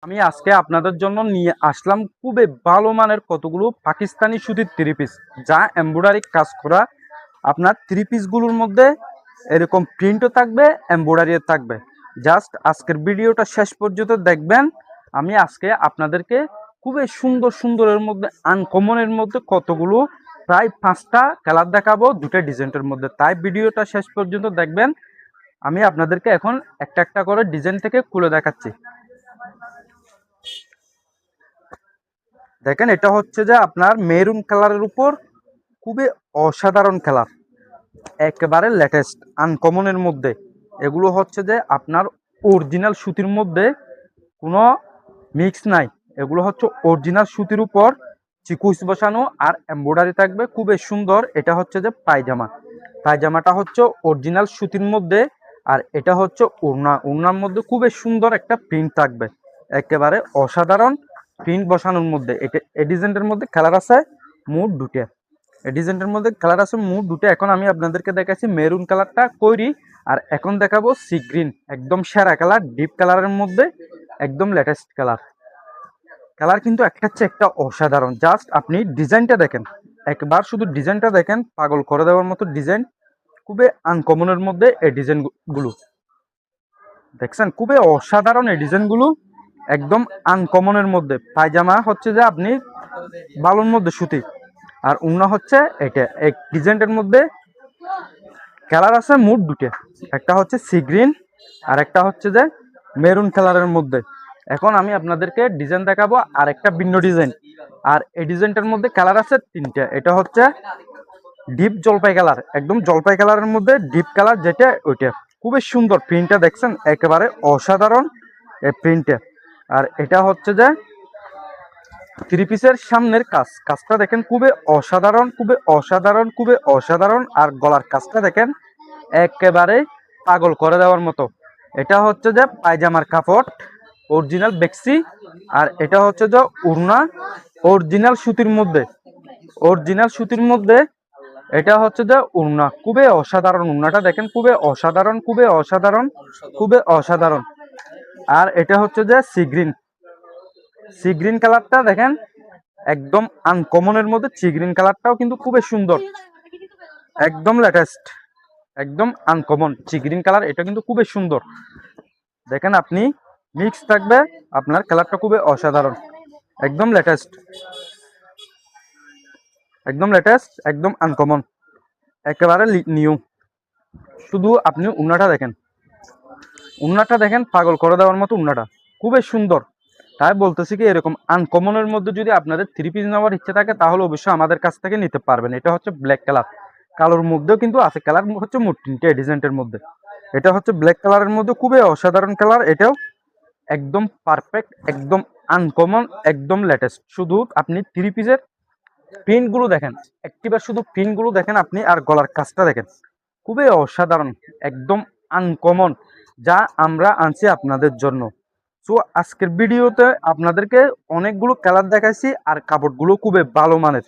আমি আজকে আপনাদের জন্য নিয়ে আসলাম খুবই ভালো মানের কতগুলো পাকিস্তানি সুতির থ্রি পিস, যা এমব্রয়ডারি কাজ করা। আপনার থ্রি পিসগুলোর মধ্যে এরকম প্রিন্টও থাকবে, এমব্রয়ডারিও থাকবে। জাস্ট আজকের ভিডিওটা শেষ পর্যন্ত দেখবেন। আমি আজকে আপনাদেরকে খুবই সুন্দর সুন্দরের মধ্যে, আনকমনের মধ্যে কতগুলো প্রায় 5টা কালার দেখাবো, 2টা ডিজাইনের মধ্যে। তাই ভিডিওটা শেষ পর্যন্ত দেখবেন। আমি আপনাদেরকে এখন একটা একটা করে ডিজাইন থেকে খুলে দেখাচ্ছি। দেখেন, এটা হচ্ছে যে আপনার মেরুন কালারের উপর খুবই অসাধারণ কালার, একেবারে লেটেস্ট আনকমনের মধ্যে। এগুলো হচ্ছে যে আপনার অরিজিনাল সুতির মধ্যে কোনো মিক্স নাই। এগুলো হচ্ছে অরিজিনাল সুতির উপর চিকুইস বসানো আর এমব্রয়ডারি থাকবে, খুবই সুন্দর। এটা হচ্ছে যে পায়জামা, পায়জামাটা হচ্ছে অরিজিনাল সুতির মধ্যে। আর এটা হচ্ছে ওড়না, ওড়নার মধ্যে খুবই সুন্দর একটা প্রিন্ট থাকবে, একেবারে অসাধারণ প্রিন্ট বসানোর মধ্যে। এটা এই ডিজাইনের মধ্যে কালার আছে মোট 2টা। এই ডিজাইনের মধ্যে কালার আছে মোট 2টা। এখন আমি আপনাদেরকে দেখাচ্ছি মেরুন কালারটা কইরি, আর এখন দেখাবো সি গ্রিন, একদম সেরা কালার, ডিপ কালারের মধ্যে, একদম লেটেস্ট কালার। কালার কিন্তু একটা হচ্ছে একটা অসাধারণ। জাস্ট আপনি ডিজাইনটা দেখেন, একবার শুধু ডিজাইনটা দেখেন, পাগল করে দেওয়ার মতো ডিজাইন। খুবই আনকমনের মধ্যে এই ডিজাইনগুলো দেখছেন, খুবই অসাধারণ এই ডিজাইনগুলো, একদম আনকমনের মধ্যে। পায়জামা হচ্ছে যে আপনি বালুর মধ্যে সুতি, আর উন্না হচ্ছে এটা। এক ডিজাইনের মধ্যে কালার আছে মোট 2টা, একটা হচ্ছে সি গ্রিন আর একটা হচ্ছে যে মেরুন কালারের মধ্যে। এখন আমি আপনাদেরকে ডিজাইন দেখাবো আর একটা ভিন্ন ডিজাইন। আর এই ডিজাইনটার মধ্যে কালার আছে 3টা। এটা হচ্ছে ডিপ জলপাই কালার, একদম জলপাই কালারের মধ্যে ডিপ কালার যেটা, ওইটা খুবই সুন্দর। প্রিন্টটা দেখছেন, একেবারে অসাধারণ এই প্রিন্টটা। আর এটা হচ্ছে যে থ্রি পিসের সামনের কাজটা দেখেন, খুবই অসাধারণ, খুবই অসাধারণ, খুবই অসাধারণ। আর গলার কাজটা দেখেন, একেবারে পাগল করে দেওয়ার মতো। এটা হচ্ছে যে পায়জামার কাপড় অরিজিনাল বেক্সি, আর এটা হচ্ছে যে ওড়না অরিজিনাল সুতির মধ্যে, অরিজিনাল সুতির মধ্যে। এটা হচ্ছে যে ওড়না, খুবই অসাধারণ। ওড়নাটা দেখেন, খুবই অসাধারণ, খুবই অসাধারণ, খুবই অসাধারণ। আর এটা হচ্ছে যে সি গ্রিন, সি গ্রিন কালারটা দেখেন, একদম আনকমনের মধ্যে। সি গ্রিন কালারটাও কিন্তু খুবই সুন্দর, একদম লেটেস্ট, একদম আনকমন সি গ্রিন কালার। এটা কিন্তু খুবই সুন্দর। দেখেন আপনি মিক্স থাকবে, আপনার কালারটা খুবই অসাধারণ, একদম লেটেস্ট, একদম লেটেস্ট, একদম আনকমন, একেবারে নিউ। শুধু আপনি উন্নাটা দেখেন, উন্নাটা দেখেন, পাগল করে দেওয়ার মতো উন্নাটা, খুবই সুন্দর। তাই বলতেছি কি, এরকম আনকমনের মধ্যে যদি আপনাদের থ্রি পিস নেওয়ার ইচ্ছে থাকে, তাহলে অবশ্যই আমাদের কাছ থেকে নিতে পারবেন। এটা হচ্ছে ব্ল্যাক কালার, কালোর মধ্যেও কিন্তু আছে কালার, হচ্ছে মোট 3টে ডিজাইনের মধ্যে। এটা হচ্ছে ব্ল্যাক কালারের মধ্যে, খুবই অসাধারণ কালার। এটাও একদম পারফেক্ট, একদম আনকমন, একদম লেটেস্ট। শুধু আপনি থ্রি পিসের প্রিন্টগুলো দেখেন, একটিবার শুধু প্রিন্টগুলো দেখেন আপনি, আর গলার কাজটা দেখেন, খুবই অসাধারণ, একদম আনকমন, যা আমরা আনছি আপনাদের জন্য। সো আজকের ভিডিওতে আপনাদেরকে অনেকগুলো কালার দেখাইছি, আর কাপড়গুলো খুবই ভালো মানের।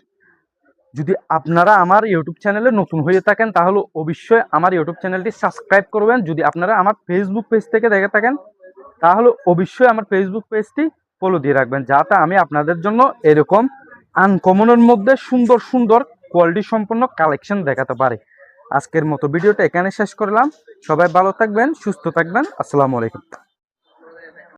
যদি আপনারা আমার ইউটিউব চ্যানেলে নতুন হয়ে থাকেন, তাহলে অবশ্যই আমার ইউটিউব চ্যানেলটি সাবস্ক্রাইব করবেন। যদি আপনারা আমার ফেসবুক পেজ থেকে দেখে থাকেন, তাহলে অবশ্যই আমার ফেসবুক পেজটি ফলো দিয়ে রাখবেন, যাতে আমি আপনাদের জন্য এরকম আনকমনের মধ্যে সুন্দর সুন্দর কোয়ালিটি সম্পন্ন কালেকশন দেখাতে পারি। আজকের মতো ভিডিওটা এখানে শেষ করলাম। সবাই ভালো থাকবেন, সুস্থ থাকবেন। আসসালামু আলাইকুম।